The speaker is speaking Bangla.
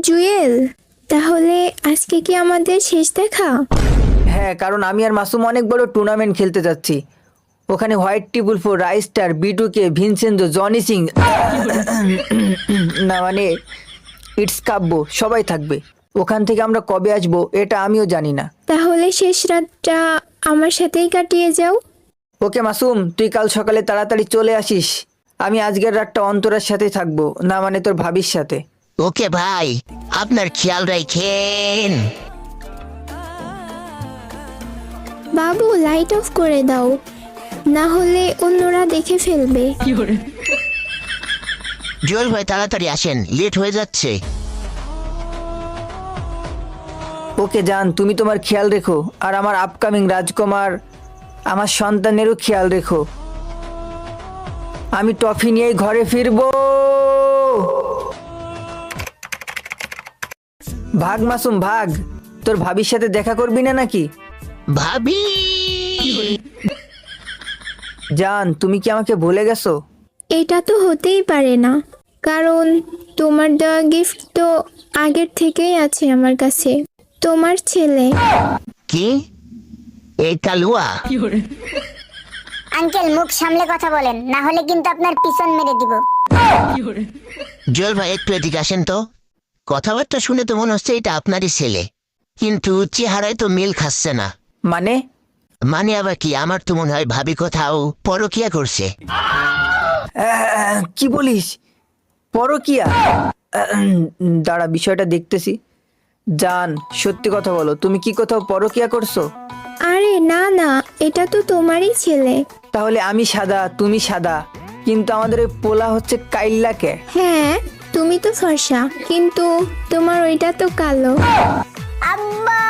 জুয়েল, তাহলে আজকে কি আমাদের শেষ দেখা? হ্যাঁ, কারণ আমি আর মাসুম অনেক বড় টুর্নামেন্ট খেলতে যাচ্ছি। ওখানে হোয়াইট টিপুল ফোর, রাইস্টার, বিটুকে, ভিনসেন্জো, জনি সিং, না মানে ইটস কাব্য, সবাই থাকবে। ওখান থেকে আমরা কবে আসবো এটা আমিও জানি না। তাহলে শেষ রাতটা আমার সাথেই কাটিয়ে যাও। ওকে মাসুম, তুই কাল সকালে তাড়াতাড়ি চলে আসিস। আমি আজকের রাতটা অন্তরার সাথেই থাকবো, না মানে তোর ভাবির সাথে। ওকে ভাই, আপনার খেয়াল রাখেন। বাবু, লাইট অফ করে দাও, না হলে অন্যরা দেখে ফেলবে। জুয়েল ভাই তাড়াতাড়ি আসেন, লেট হয়ে যাচ্ছে। ওকে জান, তুমি তোমার খেয়াল রেখো, আর আমার আপকামিং রাজকুমার, আমার সন্তানেরও খেয়াল রেখো। আমি টফি নিয়েই ঘরে ফিরবো। ভাগ মাসুম ভাগ, তোর ভাবির সাথে দেখা করবি না নাকি? ভাবি, জান, তুমি কি আমাকে ভুলে গেছো? এটা তো হতেই পারে না, কারণ তোমার দেওয়া গিফট তো আগের থেকেই আছে আমার কাছে। তোমার ছেলে। কি এই কালুয়া? আঙ্কেল, মুখ সামলে কথা বলেন, না হলে কিন্তু আপনার পিছন মেরে দিব। জুয়েল ভাই একটু এদিকে আসেন তো। কথাবার্তা শুনে তো মনে হচ্ছে এটা আপনারই ছেলে, কিন্তু চেহারায় তো মিল খাচ্ছে না। মানে? মানে আবার কি? আমার তো মনে হয় ভাবি কোথাও পরকিয়া করছে। কি বলিস? পরকিয়া? দাঁড়া, বিষয়টা দেখতেছি। জান, সত্যি কথা বলো, তুমি কি কোথাও পরকিয়া করছো? আরে না না, এটা তো তোমারই ছেলে। তাহলে আমি সাদা, তুমি সাদা, কিন্তু আমাদের ওই পোলা হচ্ছে কাইল্লাকে। হ্যাঁ, তুমি তো ফর্সা, কিন্তু তোমার ওইটা তো কালো। আব্বা!